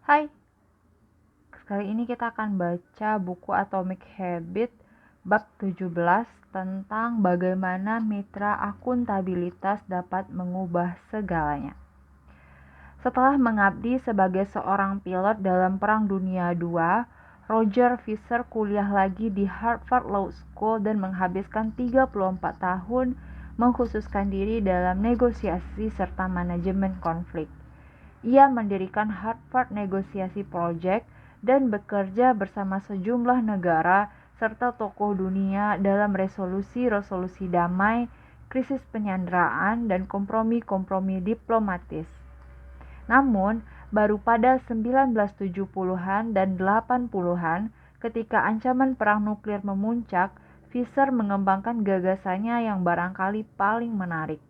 Hai, kali ini kita akan baca buku Atomic Habit bab 17 tentang bagaimana mitra akuntabilitas dapat mengubah segalanya. Setelah mengabdi sebagai seorang pilot dalam Perang Dunia II, Roger Fisher kuliah lagi di Harvard Law School dan menghabiskan 34 tahun mengkhususkan diri dalam negosiasi serta manajemen konflik. Ia mendirikan Harvard Negotiasi Project dan bekerja bersama sejumlah negara serta tokoh dunia dalam resolusi-resolusi damai, krisis penyanderaan, dan kompromi-kompromi diplomatis. Namun, baru pada 1970-an dan 80-an, ketika ancaman perang nuklir memuncak, Fisher mengembangkan gagasannya yang barangkali paling menarik.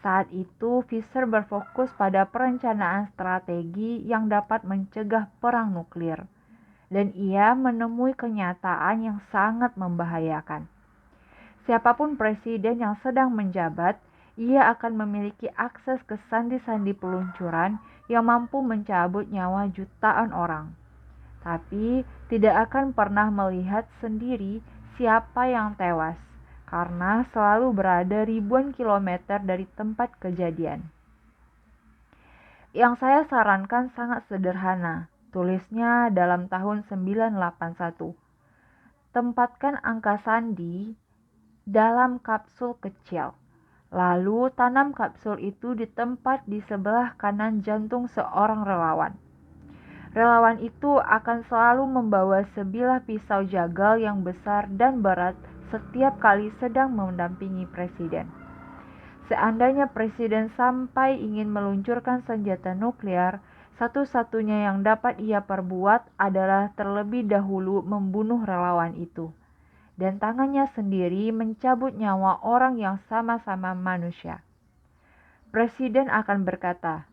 Saat itu, Fisher berfokus pada perencanaan strategi yang dapat mencegah perang nuklir, dan ia menemui kenyataan yang sangat membahayakan. Siapapun presiden yang sedang menjabat, ia akan memiliki akses ke sandi-sandi peluncuran yang mampu mencabut nyawa jutaan orang, tapi tidak akan pernah melihat sendiri siapa yang tewas, karena selalu berada ribuan kilometer dari tempat kejadian. Yang saya sarankan sangat sederhana, tulisnya dalam tahun 981. Tempatkan angka sandi dalam kapsul kecil, lalu tanam kapsul itu di tempat di sebelah kanan jantung seorang relawan. Relawan itu akan selalu membawa sebilah pisau jagal yang besar dan berat setiap kali sedang mendampingi presiden. Seandainya presiden sampai ingin meluncurkan senjata nuklir, satu-satunya yang dapat ia perbuat adalah terlebih dahulu membunuh relawan itu, dan tangannya sendiri mencabut nyawa orang yang sama-sama manusia. Presiden akan berkata,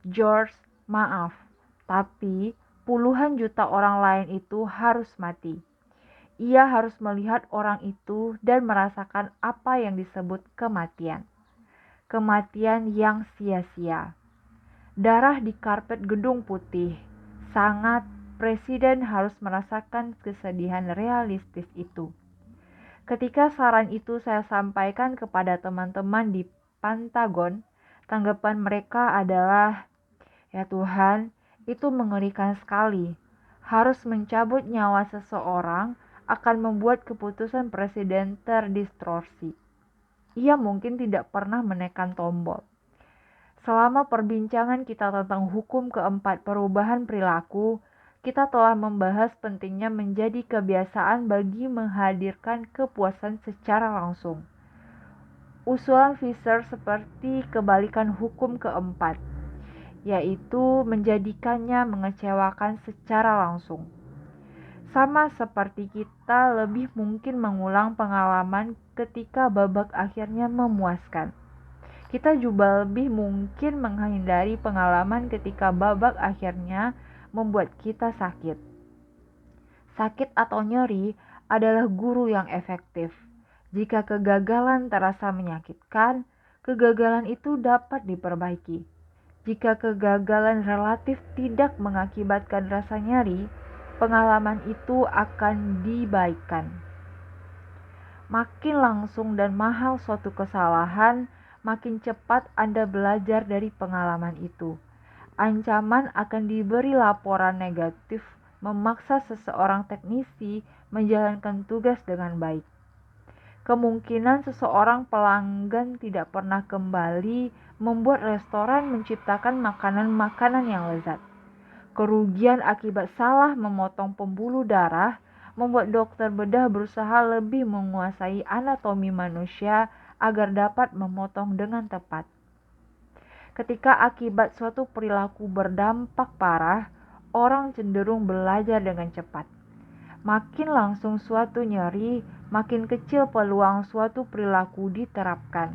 "George, maaf, tapi puluhan juta orang lain itu harus mati." Ia harus melihat orang itu dan merasakan apa yang disebut kematian. Kematian yang sia-sia. Darah di karpet Gedung Putih. Sangat, presiden harus merasakan kesedihan realistis itu. Ketika saran itu saya sampaikan kepada teman-teman di Pentagon, tanggapan mereka adalah, "Ya Tuhan, itu mengerikan sekali. Harus mencabut nyawa seseorang akan membuat keputusan presiden terdistorsi." Ia mungkin tidak pernah menekan tombol. Selama perbincangan kita tentang hukum keempat perubahan perilaku, kita telah membahas pentingnya menjadi kebiasaan bagi menghadirkan kepuasan secara langsung. Usulan Fisher seperti kebalikan hukum keempat, yaitu menjadikannya mengecewakan secara langsung. Sama seperti kita lebih mungkin mengulang pengalaman ketika babak akhirnya memuaskan. Kita juga lebih mungkin menghindari pengalaman ketika babak akhirnya membuat kita sakit. Sakit atau nyeri adalah guru yang efektif. Jika kegagalan terasa menyakitkan, kegagalan itu dapat diperbaiki. Jika kegagalan relatif tidak mengakibatkan rasa nyeri, pengalaman itu akan dibaikkan. Makin langsung dan mahal suatu kesalahan, makin cepat Anda belajar dari pengalaman itu. Ancaman akan diberi laporan negatif memaksa seseorang teknisi menjalankan tugas dengan baik. Kemungkinan seseorang pelanggan tidak pernah kembali membuat restoran menciptakan makanan-makanan yang lezat. Kerugian akibat salah memotong pembuluh darah membuat dokter bedah berusaha lebih menguasai anatomi manusia agar dapat memotong dengan tepat. Ketika akibat suatu perilaku berdampak parah, orang cenderung belajar dengan cepat. Makin langsung suatu nyeri, makin kecil peluang suatu perilaku diterapkan.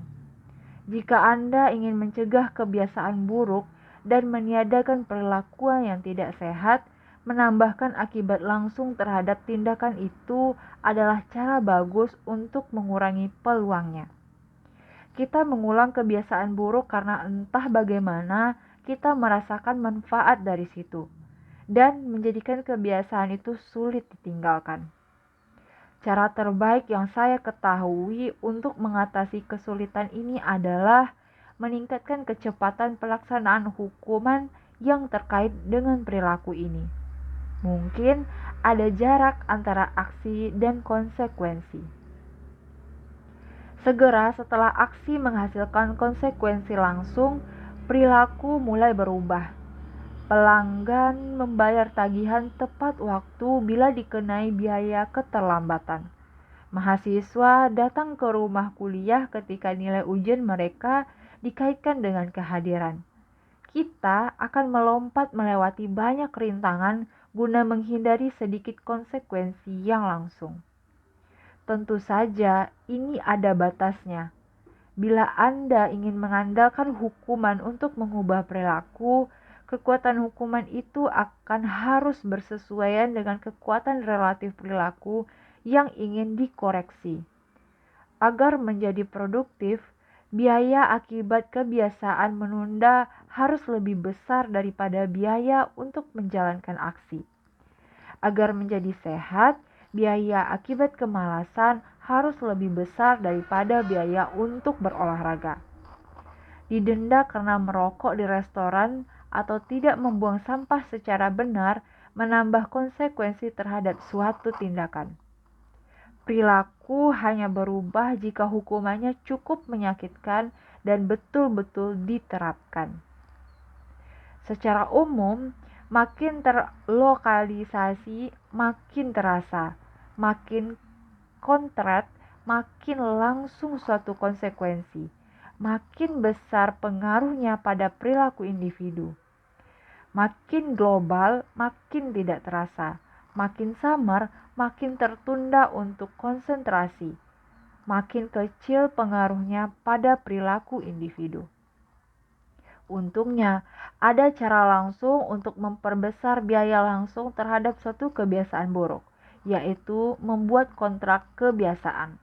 Jika Anda ingin mencegah kebiasaan buruk dan meniadakan perilaku yang tidak sehat, menambahkan akibat langsung terhadap tindakan itu adalah cara bagus untuk mengurangi peluangnya. Kita mengulang kebiasaan buruk karena entah bagaimana kita merasakan manfaat dari situ dan menjadikan kebiasaan itu sulit ditinggalkan. Cara terbaik yang saya ketahui untuk mengatasi kesulitan ini adalah meningkatkan kecepatan pelaksanaan hukuman yang terkait dengan perilaku ini. Mungkin ada jarak antara aksi dan konsekuensi. Segera setelah aksi menghasilkan konsekuensi langsung, perilaku mulai berubah. Pelanggan membayar tagihan tepat waktu bila dikenai biaya keterlambatan. Mahasiswa datang ke rumah kuliah ketika nilai ujian mereka dikaitkan dengan kehadiran. Kita akan melompat melewati banyak rintangan guna menghindari sedikit konsekuensi yang langsung. Tentu saja, ini ada batasnya. Bila Anda ingin mengandalkan hukuman untuk mengubah perilaku, kekuatan hukuman itu akan harus bersesuaian dengan kekuatan relatif perilaku yang ingin dikoreksi. Agar menjadi produktif, biaya akibat kebiasaan menunda harus lebih besar daripada biaya untuk menjalankan aksi. Agar menjadi sehat, biaya akibat kemalasan harus lebih besar daripada biaya untuk berolahraga. Didenda karena merokok di restoran atau tidak membuang sampah secara benar menambah konsekuensi terhadap suatu tindakan. Perilaku hanya berubah jika hukumannya cukup menyakitkan dan betul-betul diterapkan. Secara umum, makin terlokalisasi, makin terasa, makin konkret, makin langsung suatu konsekuensi, makin besar pengaruhnya pada perilaku individu. Makin global, makin tidak terasa, makin samar, makin tertunda untuk konsentrasi, makin kecil pengaruhnya pada perilaku individu. Untungnya, ada cara langsung untuk memperbesar biaya langsung terhadap suatu kebiasaan buruk, yaitu membuat kontrak kebiasaan.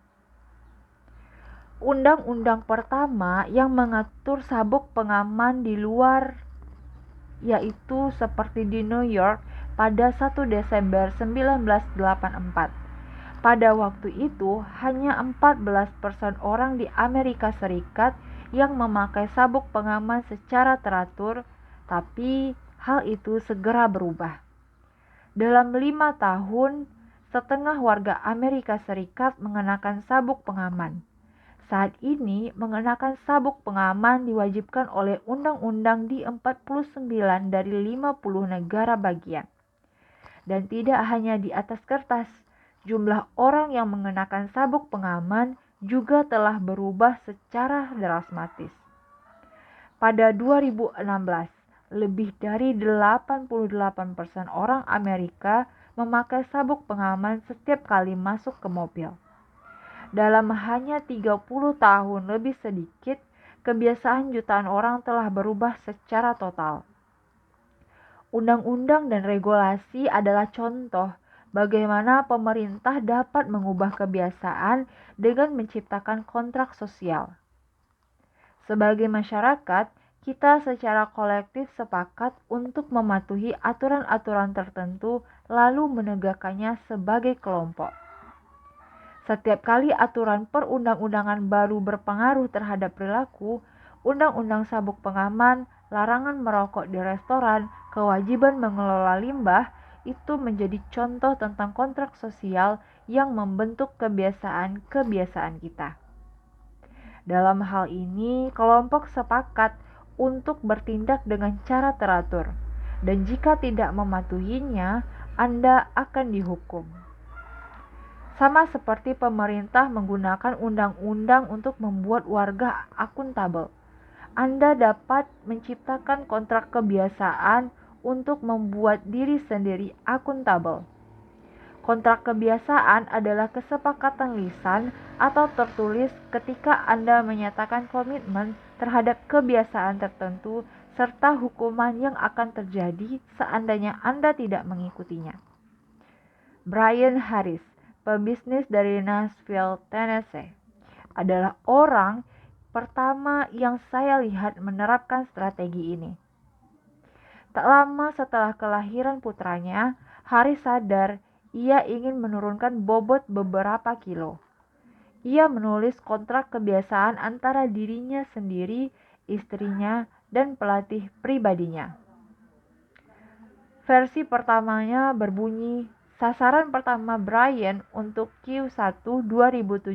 Undang-undang pertama yang mengatur sabuk pengaman di luar, yaitu seperti di New York pada 1 Desember 1984. Pada waktu itu, hanya 14% orang di Amerika Serikat yang memakai sabuk pengaman secara teratur, tapi hal itu segera berubah. Dalam 5 tahun, setengah warga Amerika Serikat mengenakan sabuk pengaman. Saat ini, mengenakan sabuk pengaman diwajibkan oleh undang-undang di 49 dari 50 negara bagian. Dan tidak hanya di atas kertas, jumlah orang yang mengenakan sabuk pengaman juga telah berubah secara drastis. Pada 2016, lebih dari 88% orang Amerika memakai sabuk pengaman setiap kali masuk ke mobil. Dalam hanya 30 tahun lebih sedikit, kebiasaan jutaan orang telah berubah secara total. Undang-undang dan regulasi adalah contoh bagaimana pemerintah dapat mengubah kebiasaan dengan menciptakan kontrak sosial. Sebagai masyarakat, kita secara kolektif sepakat untuk mematuhi aturan-aturan tertentu lalu menegakkannya sebagai kelompok. Setiap kali aturan perundang-undangan baru berpengaruh terhadap perilaku, undang-undang sabuk pengaman, larangan merokok di restoran, kewajiban mengelola limbah, itu menjadi contoh tentang kontrak sosial yang membentuk kebiasaan-kebiasaan kita. Dalam hal ini, kelompok sepakat untuk bertindak dengan cara teratur, dan jika tidak mematuhinya, Anda akan dihukum. Sama seperti pemerintah menggunakan undang-undang untuk membuat warga akuntabel, Anda dapat menciptakan kontrak kebiasaan untuk membuat diri sendiri akuntabel. Kontrak kebiasaan adalah kesepakatan lisan atau tertulis ketika Anda menyatakan komitmen terhadap kebiasaan tertentu serta hukuman yang akan terjadi seandainya Anda tidak mengikutinya. Brian Harris, pebisnis dari Nashville, Tennessee, adalah orang pertama yang saya lihat menerapkan strategi ini. Tak lama setelah kelahiran putranya, Haris sadar ia ingin menurunkan bobot beberapa kilo. Ia menulis kontrak kebiasaan antara dirinya sendiri, istrinya, dan pelatih pribadinya. Versi pertamanya berbunyi, sasaran pertama Brian untuk Q1 2017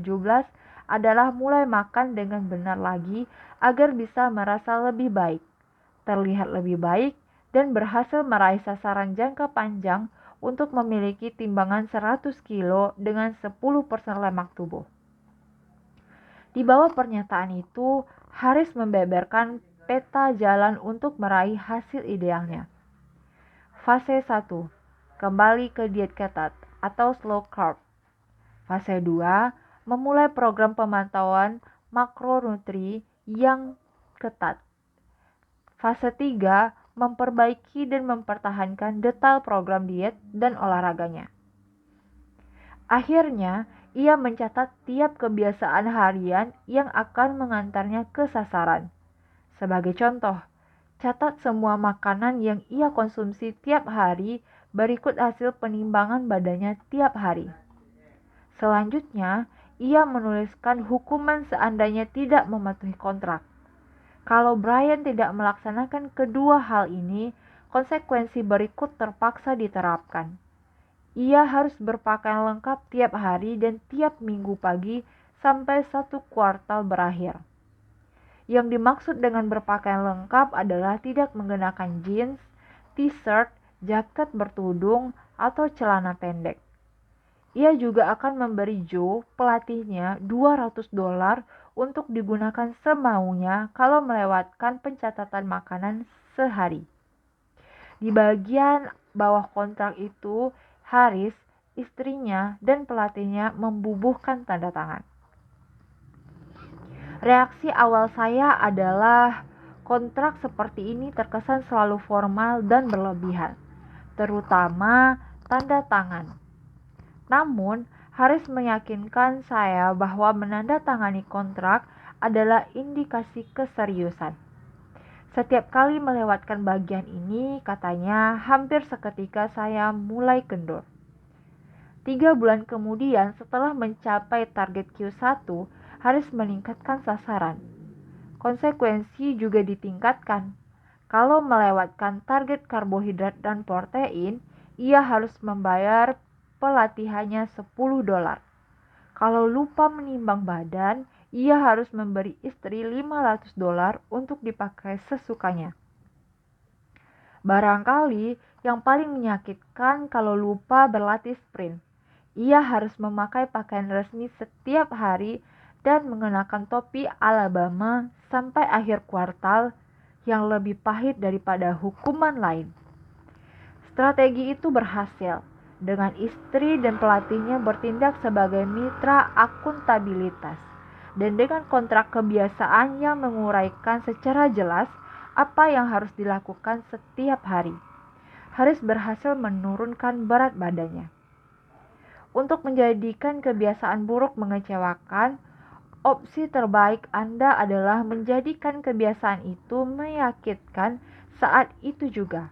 adalah mulai makan dengan benar lagi agar bisa merasa lebih baik, terlihat lebih baik, dan berhasil meraih sasaran jangka panjang untuk memiliki timbangan 100 kilo dengan 10% lemak tubuh. Di bawah pernyataan itu, Haris membeberkan peta jalan untuk meraih hasil idealnya. Fase 1. Kembali ke diet ketat atau slow carb. Fase 2. Memulai program pemantauan makronutri yang ketat. Fase 3. Memperbaiki dan mempertahankan detail program diet dan olahraganya. Akhirnya, ia mencatat tiap kebiasaan harian yang akan mengantarnya ke sasaran. Sebagai contoh, catat semua makanan yang ia konsumsi tiap hari berikut hasil penimbangan badannya tiap hari. Selanjutnya, ia menuliskan hukuman seandainya tidak mematuhi kontrak. Kalau Brian tidak melaksanakan kedua hal ini, konsekuensi berikut terpaksa diterapkan. Ia harus berpakaian lengkap tiap hari dan tiap minggu pagi sampai 1 kuartal berakhir. Yang dimaksud dengan berpakaian lengkap adalah tidak menggunakan jeans, t-shirt, jaket bertudung, atau celana pendek. Ia juga akan memberi Joe, pelatihnya, $200 untuk digunakan semaunya kalau melewatkan pencatatan makanan sehari. Di bagian bawah kontrak itu, Haris, istrinya, dan pelatihnya membubuhkan tanda tangan. Reaksi awal saya adalah kontrak seperti ini terkesan selalu formal dan berlebihan, terutama tanda tangan. Namun, Haris meyakinkan saya bahwa menandatangani kontrak adalah indikasi keseriusan. Setiap kali melewatkan bagian ini, katanya, hampir seketika saya mulai kendor. 3 bulan kemudian, setelah mencapai target Q1, Haris meningkatkan sasaran. Konsekuensi juga ditingkatkan. Kalau melewatkan target karbohidrat dan protein, ia harus membayar pelatihannya $10. Kalau lupa menimbang badan, ia harus memberi istri $500 untuk dipakai sesukanya. Barangkali yang paling menyakitkan kalau lupa berlatih sprint. Ia harus memakai pakaian resmi setiap hari dan mengenakan topi Alabama sampai akhir kuartal, yang lebih pahit daripada hukuman lain. Strategi itu berhasil. Dengan istri dan pelatihnya bertindak sebagai mitra akuntabilitas, dan dengan kontrak kebiasaan yang menguraikan secara jelas apa yang harus dilakukan setiap hari, Haris berhasil menurunkan berat badannya. Untuk menjadikan kebiasaan buruk mengecewakan, opsi terbaik Anda adalah menjadikan kebiasaan itu menyakitkan saat itu juga.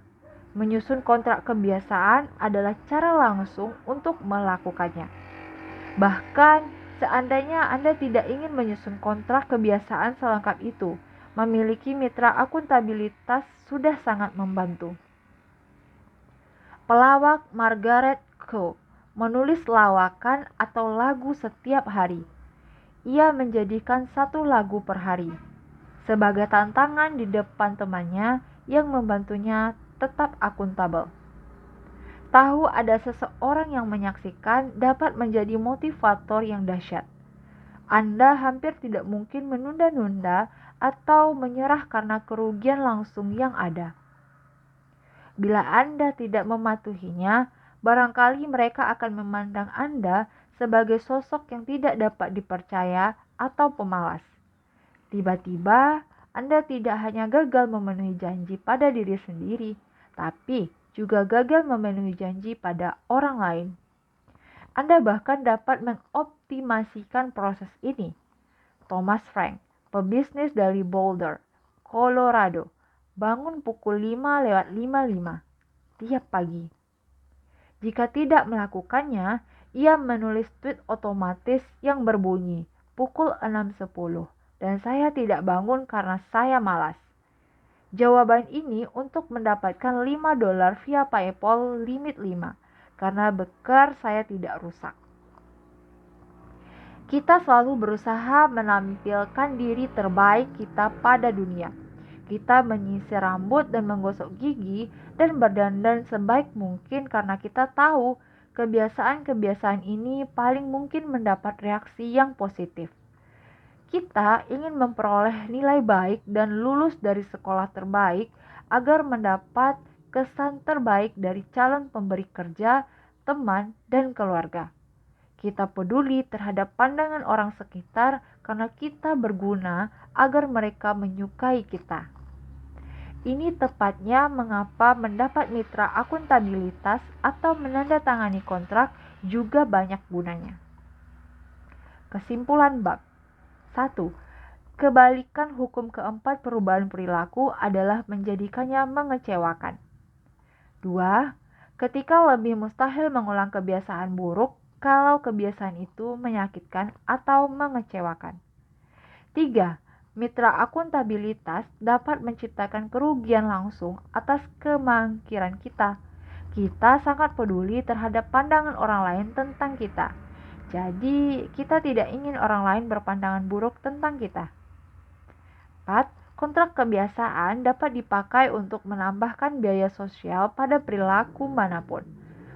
Menyusun kontrak kebiasaan adalah cara langsung untuk melakukannya. Bahkan, seandainya Anda tidak ingin menyusun kontrak kebiasaan selengkap itu, memiliki mitra akuntabilitas sudah sangat membantu. Pelawak Margaret Cho menulis lawakan atau lagu setiap hari. Ia menjadikan 1 lagu per hari sebagai tantangan di depan temannya yang membantunya tetap akuntabel. Tahu ada seseorang yang menyaksikan dapat menjadi motivator yang dahsyat. Anda hampir tidak mungkin menunda-nunda atau menyerah karena kerugian langsung yang ada. Bila Anda tidak mematuhinya, barangkali mereka akan memandang Anda sebagai sosok yang tidak dapat dipercaya atau pemalas. Tiba-tiba, Anda tidak hanya gagal memenuhi janji pada diri sendiri, tapi juga gagal memenuhi janji pada orang lain. Anda bahkan dapat mengoptimasikan proses ini. Thomas Frank, pebisnis dari Boulder, Colorado, bangun pukul 5:55 tiap pagi. Jika tidak melakukannya, ia menulis tweet otomatis yang berbunyi pukul 6:10 dan saya tidak bangun karena saya malas. Jawaban ini untuk mendapatkan $5 via PayPal limit 5 karena bekar saya tidak rusak. Kita selalu berusaha menampilkan diri terbaik kita pada dunia. Kita menyisir rambut dan menggosok gigi dan berdandan sebaik mungkin karena kita tahu kebiasaan-kebiasaan ini paling mungkin mendapat reaksi yang positif. Kita ingin memperoleh nilai baik dan lulus dari sekolah terbaik agar mendapat kesan terbaik dari calon pemberi kerja, teman, dan keluarga. Kita peduli terhadap pandangan orang sekitar karena kita berguna agar mereka menyukai kita. Ini tepatnya mengapa mendapat mitra akuntabilitas atau menandatangani kontrak juga banyak gunanya. Kesimpulan bab 1. Kebalikan hukum keempat perubahan perilaku adalah menjadikannya mengecewakan. 2. Ketika lebih mustahil mengulang kebiasaan buruk kalau kebiasaan itu menyakitkan atau mengecewakan. 3. Mitra akuntabilitas dapat menciptakan kerugian langsung atas kemangkiran kita. Kita sangat peduli terhadap pandangan orang lain tentang kita. Jadi, kita tidak ingin orang lain berpandangan buruk tentang kita. 4. Kontrak kebiasaan dapat dipakai untuk menambahkan biaya sosial pada perilaku manapun.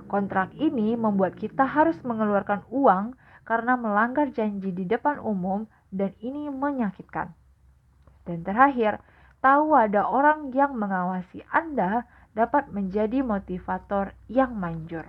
Kontrak ini membuat kita harus mengeluarkan uang karena melanggar janji di depan umum dan ini menyakitkan. Dan terakhir, tahu ada orang yang mengawasi Anda dapat menjadi motivator yang manjur.